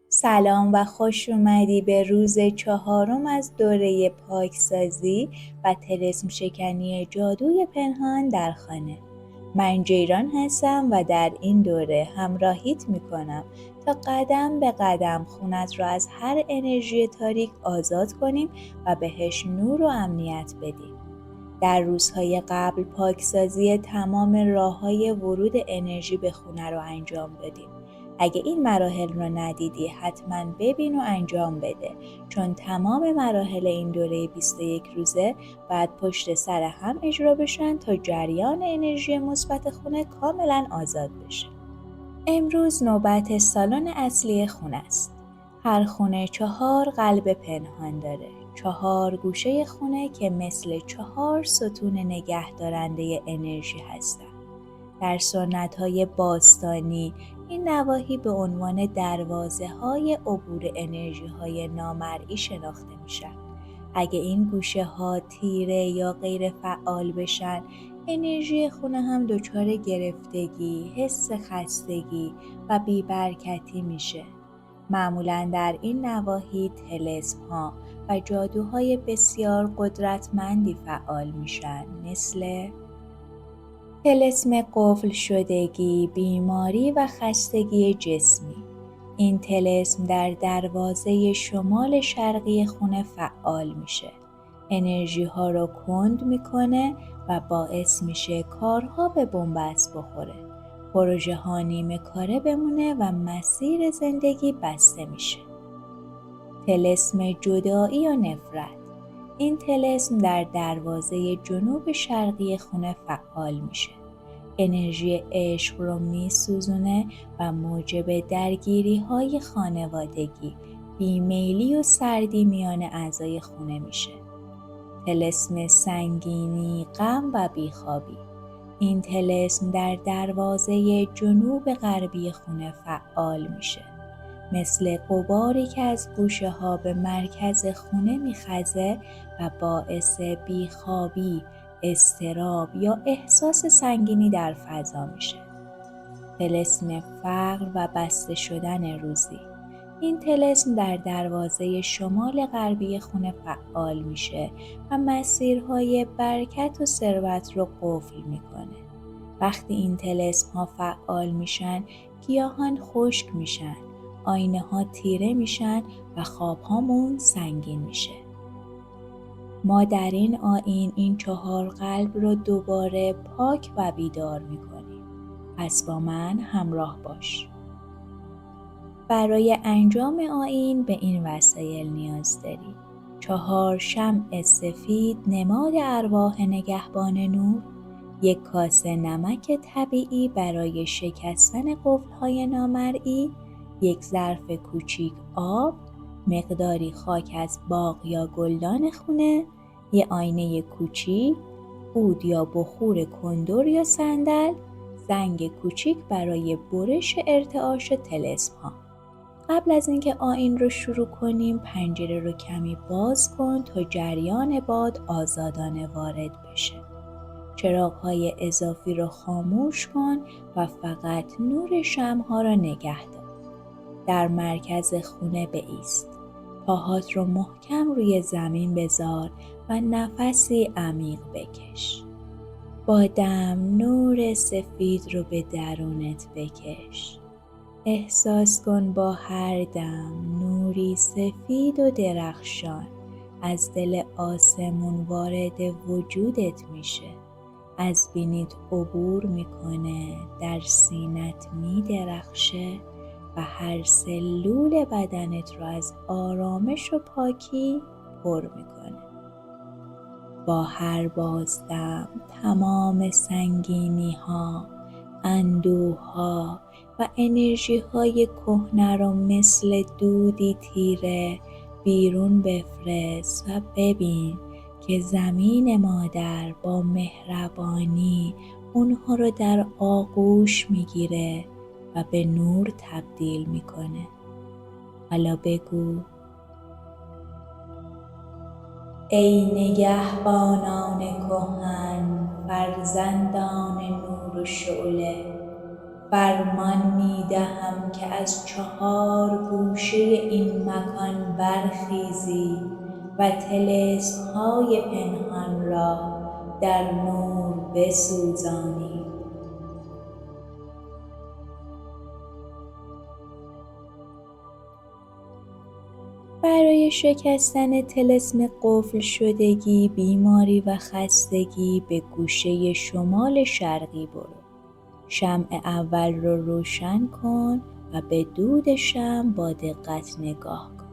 سلام و خوش اومدی به روز 4 از دوره پاکسازی و طلسم شکنی جادوی پنهان در خانه. من جیران هستم و در این دوره همراهیت میکنم تا قدم به قدم خونت را از هر انرژی تاریک آزاد کنیم و بهش نور و امنیت بدیم. در روزهای قبل پاکسازی تمام راه‌های ورود انرژی به خونه رو انجام دادیم. اگه این مراحل رو ندیدی حتما ببین و انجام بده، چون تمام مراحل این دوره 21 روزه باید پشت سر هم اجرا بشن تا جریان انرژی مثبت خونه کاملا آزاد بشه. امروز نوبت سالن اصلی خونه است. هر خونه 4 قلب پنهان داره. 4 گوشه خونه که مثل 4 ستون نگهدارنده انرژی هستن. در سنت‌های باستانی این نواحی به عنوان دروازه‌های عبور انرژی‌های نامرئی شناخته میشن. اگه این گوشه‌ها تیره یا غیر فعال بشن، انرژی خونه هم دچار گرفتگی، حس خستگی و بی‌برکتی میشه. معمولاً در این نواحی طلسم‌ها و جادوهای بسیار قدرتمندی فعال میشن، مثل طلسم قفل شدگی، بیماری و خستگی جسمی. این طلسم در دروازه شمال شرقی خونه فعال میشه. انرژی ها رو کند میکنه و باعث میشه کارها به بنبست بخوره. پروژه ها نیمه کاره بمونه و مسیر زندگی بسته میشه. طلسم جدایی و نفرت. این طلسم در دروازه جنوب شرقی خونه فعال میشه. انرژی عشق رو میسوزونه و موجب درگیری های خانوادگی، بیمیلی و سردی میان اعضای خونه میشه. طلسم سنگینی، غم و بیخوابی. این طلسم در دروازه جنوب غربی خونه فعال میشه. مثل غباری که از گوشه ها به مرکز خونه میخزه و باعث بیخوابی، اضطراب یا احساس سنگینی در فضا میشه. طلسم فقر و بسته شدن روزی. این طلسم در دروازه شمال غربی خونه فعال میشه و مسیرهای برکت و ثروت رو قفل میکنه. وقتی این طلسم ها فعال میشن، گیاهان خشک میشن، آینه ها تیره میشن و خواب هامون سنگین میشه. ما در این آیین این 4 قلب رو دوباره پاک و بیدار میکنیم. پس با من همراه باش. برای انجام آیین به این وسایل نیاز داری: 4 شمع سفید نماد ارواح نگهبان نور، 1 کاسه نمک طبیعی برای شکستن قفل‌های نامرئی، 1 ظرف کوچیک آب، مقداری خاک از باغ یا گلدان خونه، 1 آینه کوچیک، عود یا بخور کندر یا صندل، زنگ کوچیک برای برش ارتعاش طلسم‌ها. قبل از اینکه آیین رو شروع کنیم، پنجره رو کمی باز کن تا جریان باد آزادانه وارد بشه. چراغ‌های اضافی رو خاموش کن و فقط نور شمع‌ها را نگه دار. در مرکز خونه بایست. پاهات رو محکم روی زمین بذار و نفسی عمیق بکش. با دم نور سفید رو به درونت بکش. احساس کن با هر دم نوری سفید و درخشان از دل آسمون وارد وجودت میشه. از بینیت عبور میکنه، در سینت میدرخشه و هر سلول بدنت رو از آرامش و پاکی پر میکنه. با هر بازدم تمام سنگینی ها، اندوه ها و انرژی های کهنه رو مثل دودی تیره بیرون بفرست و ببین که زمین مادر با مهربانی اونها رو در آغوش میگیره و به نور تبدیل میکنه. حالا بگو: ای نگهبانان کهن، فرزندان نور و شعله، فرمان می دهم که از 4 گوشه این مکان برخیزی و طلسم‌های پنهان را در نور بسوزانی. برای شکستن طلسم قفل شدگی، بیماری و خستگی به گوشه شمال شرقی برو. شمع اول رو روشن کن و به دود شمع با دقت نگاه کن.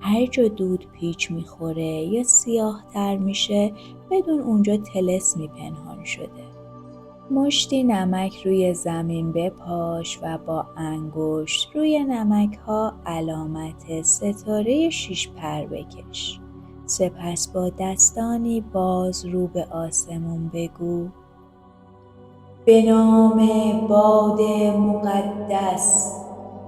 هر جا دود پیچ میخوره یا سیاه تر میشه، بدون اونجا طلسمی پنهان شده. مشتی نمک روی زمین بپاش و با انگشت روی نمک ها علامت ستاره 6 پر بکش. سپس با دستانی باز رو به آسمون بگو: به نام باد مقدس،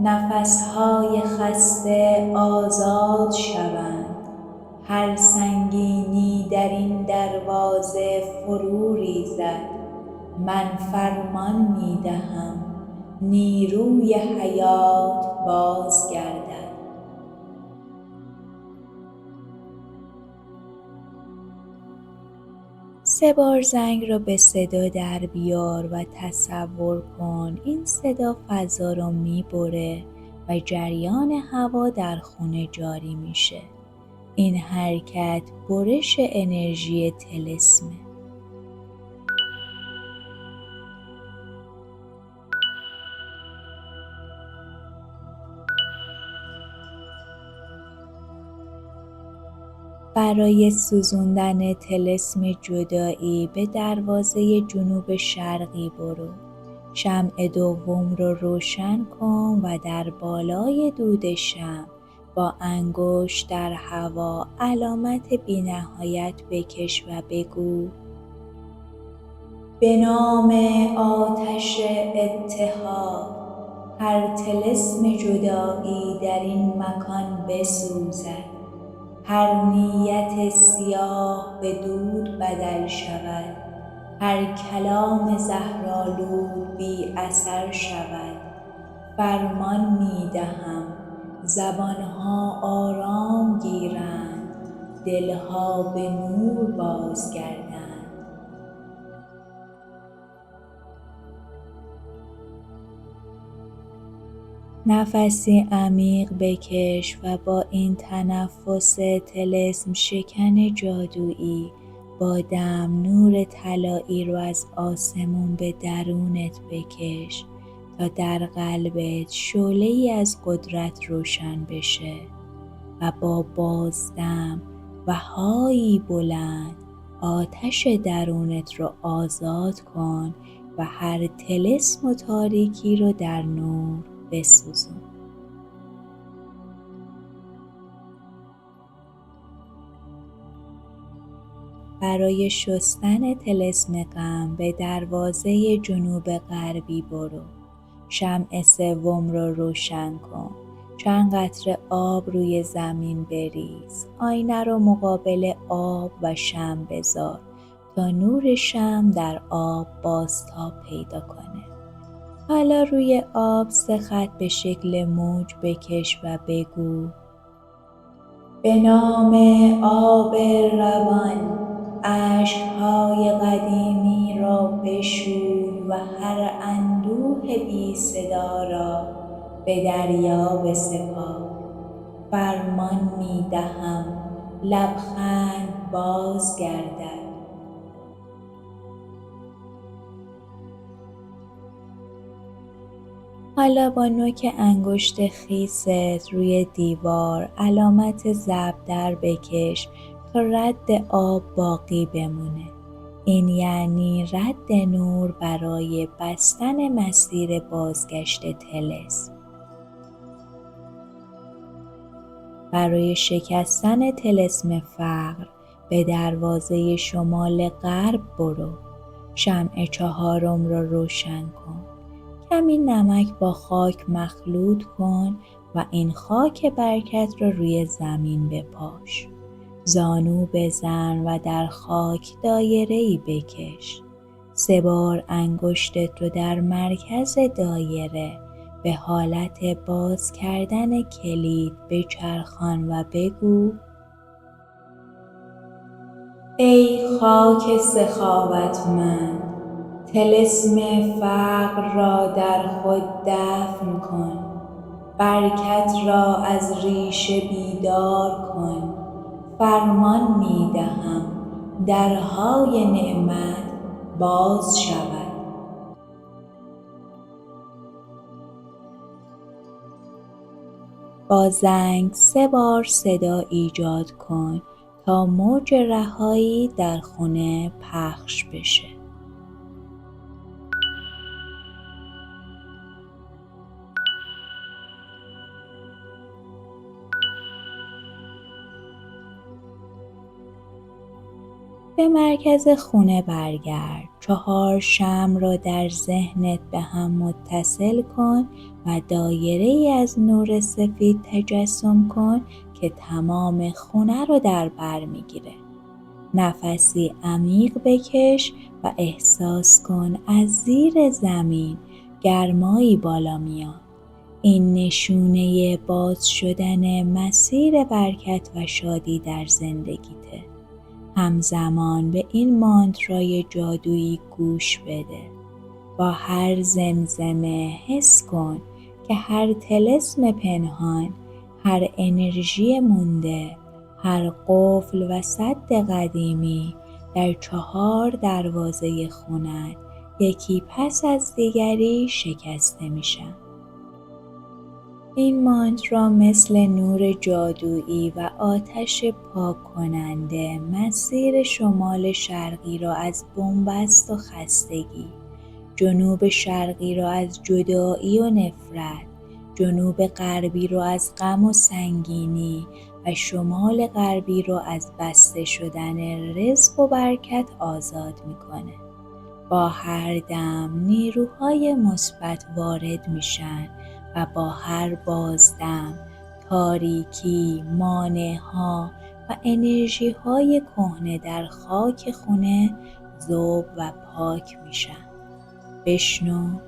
نفسهای خسته آزاد شوند. هر سنگینی در این دروازه فرو ریزد. من فرمان می دهم نیروی حیات بازگردد. 3 بار زنگ را به صدا در بیار و تصور کن این صدا فضا را می بره و جریان هوا در خونه جاری میشه. این حرکت برش انرژی طلسمه. برای سوزوندن طلسم جدایی به دروازه جنوب شرقی برو. شمع دوم رو روشن کن و در بالای دود شمع با انگشت در هوا علامت بی‌نهایت بکش و بگو: به نام آتش اتحاد، هر طلسم جدایی در این مکان بسوزد. هر نیت سیاه به دود بدل شود. هر کلام زهرآلود بی اثر شود. فرمان می دهم زبانها آرام گیرند، دلها به نور بازگردند. نفسی عمیق بکش و با این تنفس طلسم شکن جادویی با دم نور طلایی رو از آسمون به درونت بکش تا در قلبت شعله‌ای از قدرت روشن بشه و با بازدم و هایی بلند آتش درونت رو آزاد کن و هر طلسم و تاریکی رو در نور بسوزون. برای شستن طلسم غم به دروازه جنوب غربی برو. شمع سوم رو روشن کن. چند قطره آب روی زمین بریز. آینه رو مقابل آب و شمع بذار تا نور شمع در آب بازتاب پیدا کنه. حالا روی آب 3 خط به شکل موج بکش و بگو: به نام آب روان، اشک‌های قدیمی را بشوی و هر اندوه بی صدا را به دریا بسپار. فرمان می دهم لبخند بازگردد. حالا با نوک انگشت خیست روی دیوار علامت ضرب بکش تا رد آب باقی بمونه. این یعنی رد نور برای بستن مسیر بازگشت طلسم. برای شکستن طلسم فقر به دروازه شمال غرب برو. شمع 4 را روشن کن. کمی نمک با خاک مخلوط کن و این خاک برکت را روی زمین بپاش. زانو بزن و در خاک دایره‌ای بکش. 3 بار انگشتت رو در مرکز دایره به حالت باز کردن کلید بچرخان و بگو: ای خاک سخاوتمند، طلسم فقر را در خود دفن کن، برکت را از ریشه بیدار کن. فرمان می دهم درهای نعمت باز شود. با زنگ 3 بار صدا ایجاد کن تا موج رهایی در خونه پخش بشه. به مرکز خونه برگرد. 4 شمع را در ذهنت به هم متصل کن و دایره‌ای از نور سفید تجسم کن که تمام خونه رو در بر میگیره. نفسی عمیق بکش و احساس کن از زیر زمین گرمایی بالا میاد. این نشونه باز شدن مسیر برکت و شادی در زندگیته. همزمان به این مانترای جادویی گوش بده. با هر زمزمه حس کن که هر طلسم پنهان، هر انرژی مونده، هر قفل و سد قدیمی در 4 دروازه خونت یکی پس از دیگری شکسته میشن. این مانترا مثل نور جادویی و آتش پاک کننده مسیر شمال شرقی را از بنبست و خستگی، جنوب شرقی را از جدایی و نفرت، جنوب غربی را از غم و سنگینی و شمال غربی را از بسته شدن رزق و برکت آزاد میکنه. با هر دم نیروهای مثبت وارد میشن و با هر بازدم تاریکی، مانع‌ها و انرژی‌های کهنه در خاک خونه ذوب و پاک میشن. بشنو: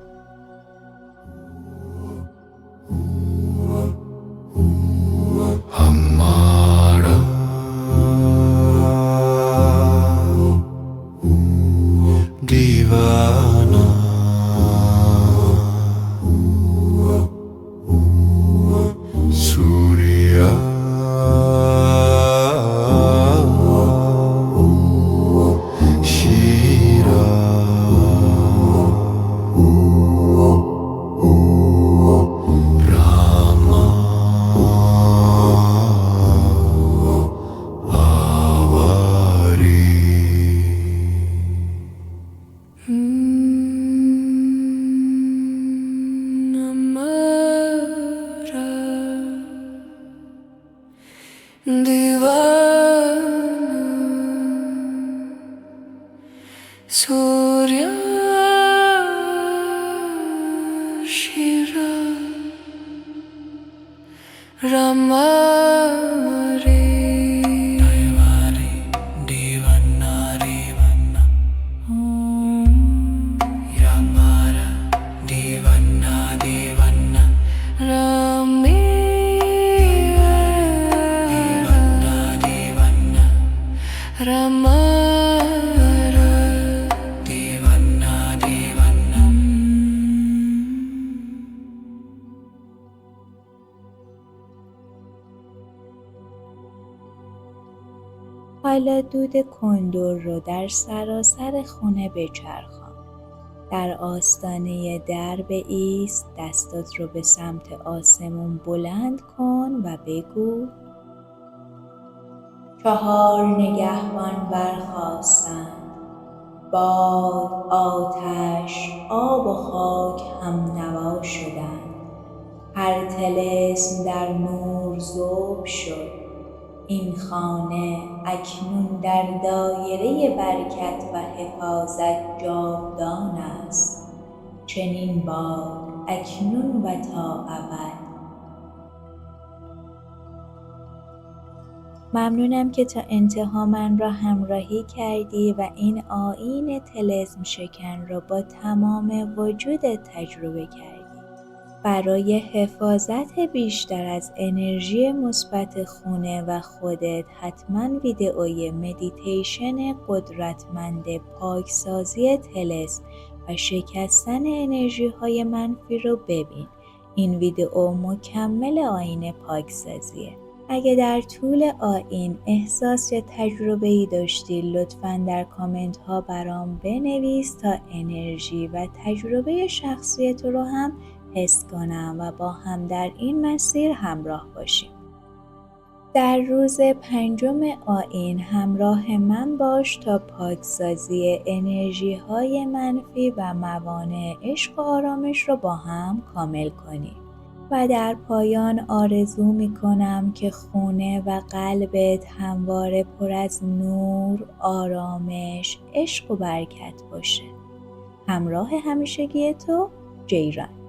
Surya Shira Ramari Daivari Divanari Vanna Yamara Divanna Divanna Rami Divanna Divanna Rama حالا دود کندر رو در سراسر خونه بچرخان. در آستانه در بایست، دستات رو به سمت آسمون بلند کن و بگو: 4 نگهبان برخاستند. باد، آتش، آب و خاک هم نوا شدند. هر طلسم در نور ذوب شد. این خانه اکنون در دایره برکت و حفاظت جاودان است. چنین باد اکنون و تا ابد. ممنونم که تا انتها من را همراهی کردی و این آیین طلسم شکن را با تمام وجودت تجربه کردی. برای حفاظت بیشتر از انرژی مثبت خونه و خودت حتما ویدئوی مدیتیشن قدرتمند پاکسازی طلسم و شکستن انرژی های منفی رو ببین. این ویدئو مکمل آیین پاکسازیه. اگه در طول آیین احساس یا تجربه‌ای داشتی لطفاً در کامنت ها برام بنویس تا انرژی و تجربه شخصی تو رو هم حس کنم و با هم در این مسیر همراه باشیم. در روز 5 آیین همراه من باش تا پاکسازی انرژی های منفی و موانع عشق و آرامش رو با هم کامل کنیم. و در پایان آرزو می کنم که خونه و قلبت همواره پر از نور، آرامش، عشق و برکت باشه. همراه همیشگی تو، جیران.